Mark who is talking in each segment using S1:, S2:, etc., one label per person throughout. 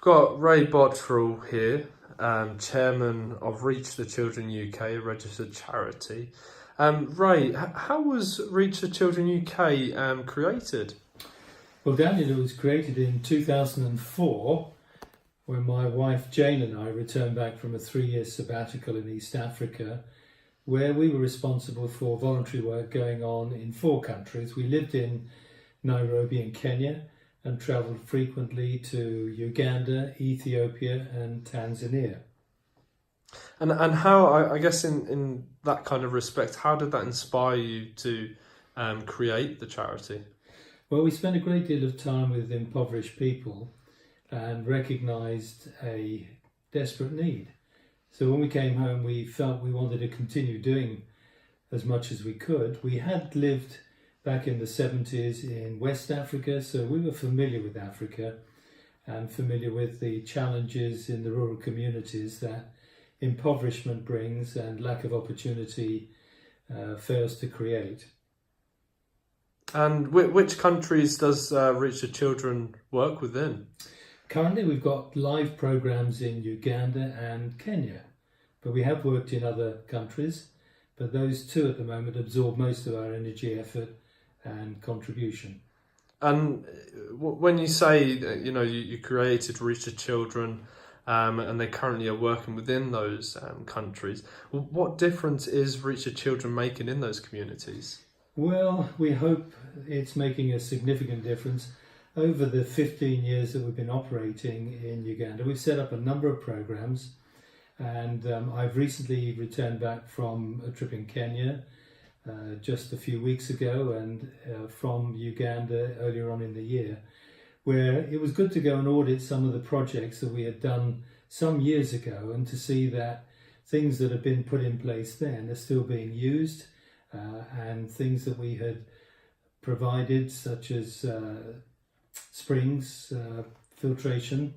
S1: got Ray Botterell here, Chairman of Reach the Children UK, a registered charity. Ray, how was Reach the Children UK created?
S2: Well, Daniel, it was created in 2004 when my wife Jane and I returned back from a 3-year sabbatical in East Africa, where we were responsible for voluntary work going on in 4 countries. We lived in Nairobi in Kenya and travelled frequently to Uganda, Ethiopia and Tanzania.
S1: And how, I guess in that kind of respect, how did that inspire you to create the charity?
S2: Well, we spent a great deal of time with impoverished people and recognised a desperate need. So when we came home, we felt we wanted to continue doing as much as we could. We had lived back in the 70s in West Africa, so we were familiar with Africa and familiar with the challenges in the rural communities that impoverishment brings and lack of opportunity fails to create.
S1: And which countries does Reach the Children work within?
S2: Currently we've got live programs in Uganda and Kenya, but we have worked in other countries, but those 2 at the moment absorb most of our energy, effort and contribution. And
S1: when you say, you created Reach the Children and they currently are working within those countries, what difference is Reach the Children making in those communities?
S2: Well, we hope it's making a significant difference. Over the 15 years that we've been operating in Uganda, we've set up a number of programs, and I've recently returned back from a trip in Kenya just a few weeks ago, and from Uganda earlier on in the year, where it was good to go and audit some of the projects that we had done some years ago and to see that things that have been put in place then are still being used, and things that we had provided, such as springs, filtration,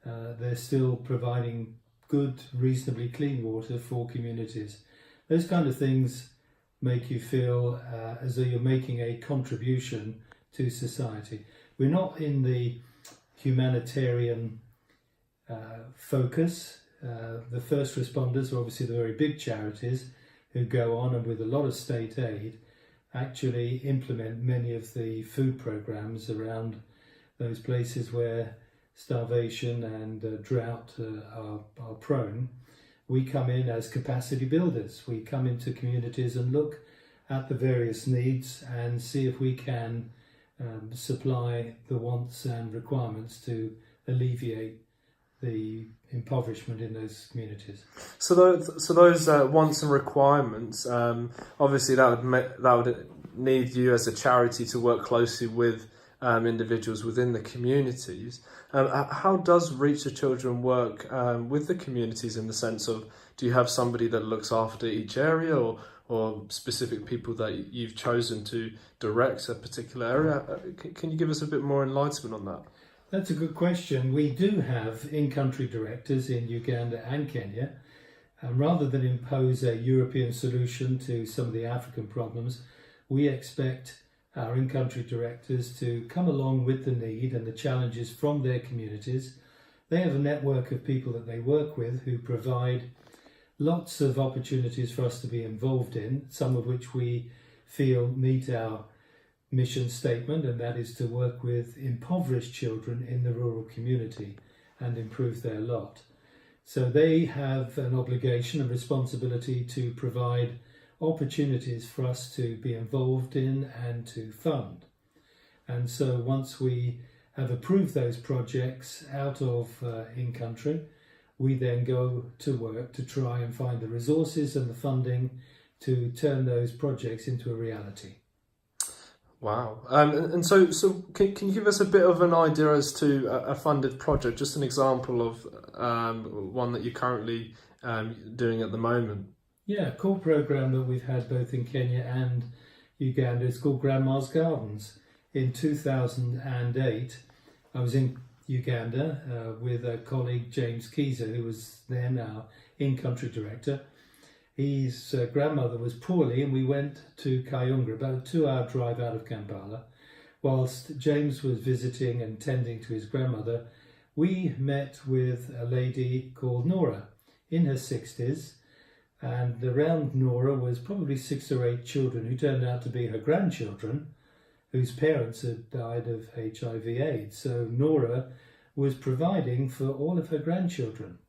S2: they're still providing good, reasonably clean water for communities. Those kind of things make you feel as though you're making a contribution to society. We're not in the humanitarian focus. The first responders are obviously the very big charities who go on and with a lot of state aid actually implement many of the food programs around those places where starvation and drought are prone. We come in as capacity builders. We come into communities and look at the various needs and see if we can supply the wants and requirements to alleviate the impoverishment in those communities.
S1: So those wants and requirements, obviously that would need you as a charity to work closely with individuals within the communities. How does Reach the Children work with the communities, in the sense of, do you have somebody that looks after each area, or specific people that you've chosen to direct a particular area? Can you give us a bit more enlightenment on that?
S2: That's a good question. We do have in-country directors in Uganda and Kenya, and rather than impose a European solution to some of the African problems, we expect our in-country directors to come along with the need and the challenges from their communities. They have a network of people that they work with who provide lots of opportunities for us to be involved in, some of which we feel meet our mission statement, and that is to work with impoverished children in the rural community and improve their lot. So they have an obligation and responsibility to provide opportunities for us to be involved in and to fund. And so once we have approved those projects out of in-country, we then go to work to try and find the resources and the funding to turn those projects into a reality.
S1: Wow. And so can you give us a bit of an idea as to a funded project, just an example of one that you're currently doing at the moment?
S2: Yeah, a cool program that we've had both in Kenya and Uganda is called Grandma's Gardens. In 2008, I was in Uganda with a colleague, James Kiza, who was then our in-country director. His grandmother was poorly, and we went to Kayunga, about a 2-hour drive out of Kampala. Whilst James was visiting and tending to his grandmother, we met with a lady called Nora in her 60s, and around Nora was probably 6 or 8 children who turned out to be her grandchildren, whose parents had died of HIV/AIDS. So Nora was providing for all of her grandchildren.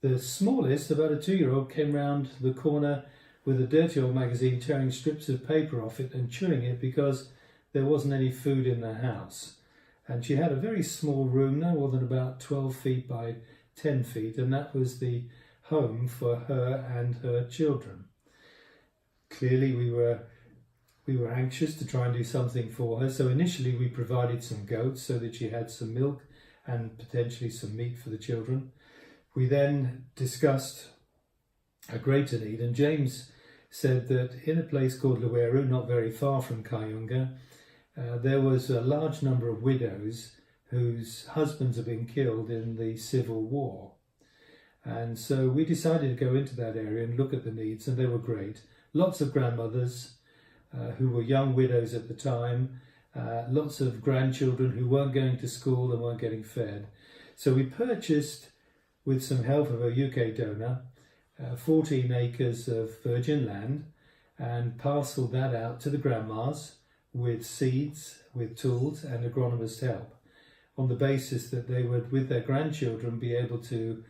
S2: The smallest, about a 2-year-old, came round the corner with a dirty old magazine, tearing strips of paper off it and chewing it because there wasn't any food in the house. And she had a very small room, no more than about 12 feet by 10 feet, and that was the home for her and her children. Clearly we were anxious to try and do something for her, so initially we provided some goats so that she had some milk and potentially some meat for the children. We then discussed a greater need, and James said that in a place called Luweru, not very far from Kayunga, there was a large number of widows whose husbands had been killed in the Civil War. And so we decided to go into that area and look at the needs, and they were great. Lots of grandmothers who were young widows at the time, lots of grandchildren who weren't going to school and weren't getting fed. So we purchased, with some help of a UK donor, 14 acres of virgin land and parcelled that out to the grandmas with seeds, with tools and agronomist help, on the basis that they would, with their grandchildren, be able to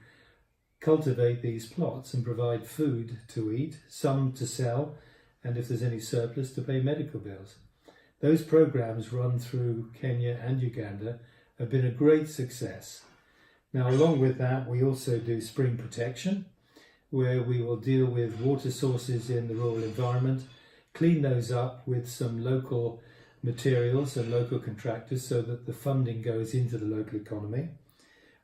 S2: cultivate these plots and provide food to eat, some to sell, and if there's any surplus, to pay medical bills. Those programs run through Kenya and Uganda have been a great success. Now, along with that, we also do spring protection, where we will deal with water sources in the rural environment, clean those up with some local materials and local contractors so that the funding goes into the local economy.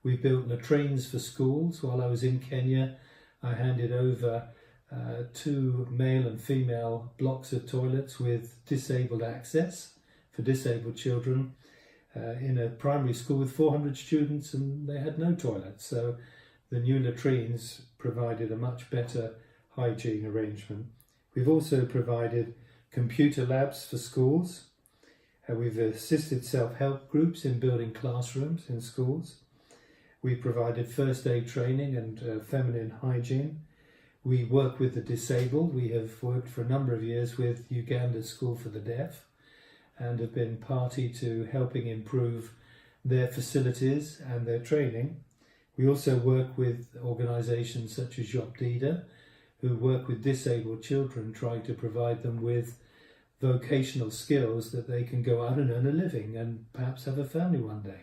S2: We've built latrines for schools. While I was in Kenya, I handed over 2 male and female blocks of toilets with disabled access for disabled children in a primary school with 400 students, and they had no toilets. So the new latrines provided a much better hygiene arrangement. We've also provided computer labs for schools. We've assisted self-help groups in building classrooms in schools. We've provided first aid training and feminine hygiene. We work with the disabled. We have worked for a number of years with Uganda School for the Deaf and have been party to helping improve their facilities and their training. We also work with organisations such as Yopdida, who work with disabled children, trying to provide them with vocational skills that they can go out and earn a living and perhaps have a family one day.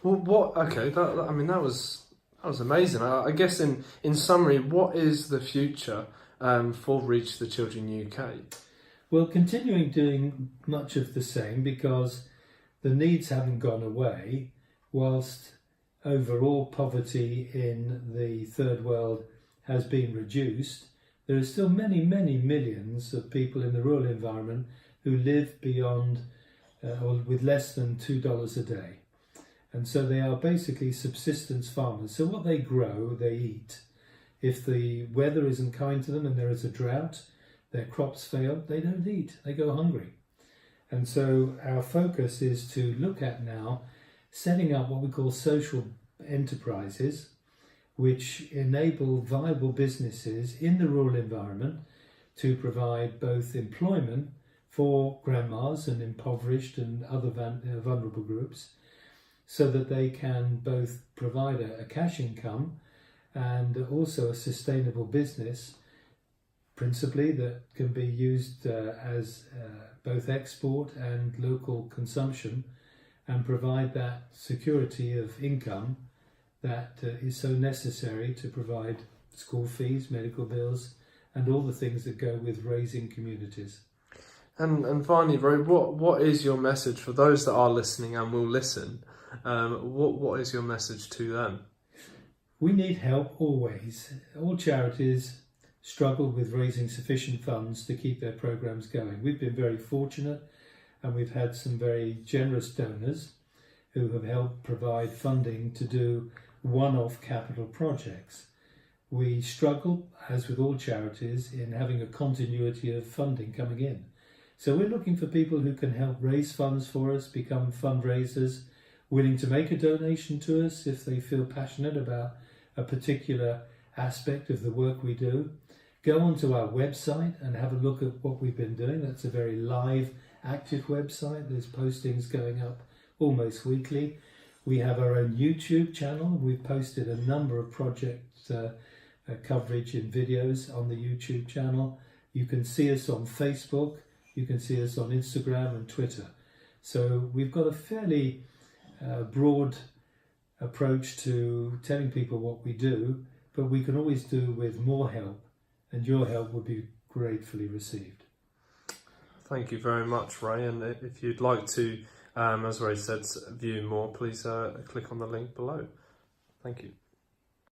S1: Well, that was amazing. I guess in summary, what is the future for Reach the Children UK?
S2: Well, continuing doing much of the same, because the needs haven't gone away, whilst overall poverty in the third world has been reduced. There are still many, many millions of people in the rural environment who live beyond or with less than $2 a day. And so they are basically subsistence farmers. So what they grow, they eat. If the weather isn't kind to them and there is a drought, their crops fail, they don't eat, they go hungry. And so our focus is to look at now setting up what we call social enterprises, which enable viable businesses in the rural environment to provide both employment for grandmas and impoverished and other vulnerable groups, so that they can both provide a cash income and also a sustainable business, principally that can be used as both export and local consumption, and provide that security of income that is so necessary to provide school fees, medical bills, and all the things that go with raising communities.
S1: And finally, Roy, what is your message for those that are listening and will listen? What is your message to them?
S2: We need help always. All charities struggle with raising sufficient funds to keep their programs going. We've been very fortunate, and we've had some very generous donors who have helped provide funding to do one-off capital projects. We struggle, as with all charities, in having a continuity of funding coming in. So we're looking for people who can help raise funds for us, become fundraisers. willing to make a donation to us if they feel passionate about a particular aspect of the work we do. Go onto our website and have a look at what we've been doing. That's a very live, active website. There's postings going up almost weekly. We have our own YouTube channel. We've posted a number of project coverage in videos on the YouTube channel. You can see us on Facebook. You can see us on Instagram and Twitter. So we've got a fairly broad approach to telling people what we do, but we can always do with more help, and your help would be gratefully received.
S1: Thank you very much, Ray. And if you'd like to, as Ray said, view more, please click on the link below. Thank you.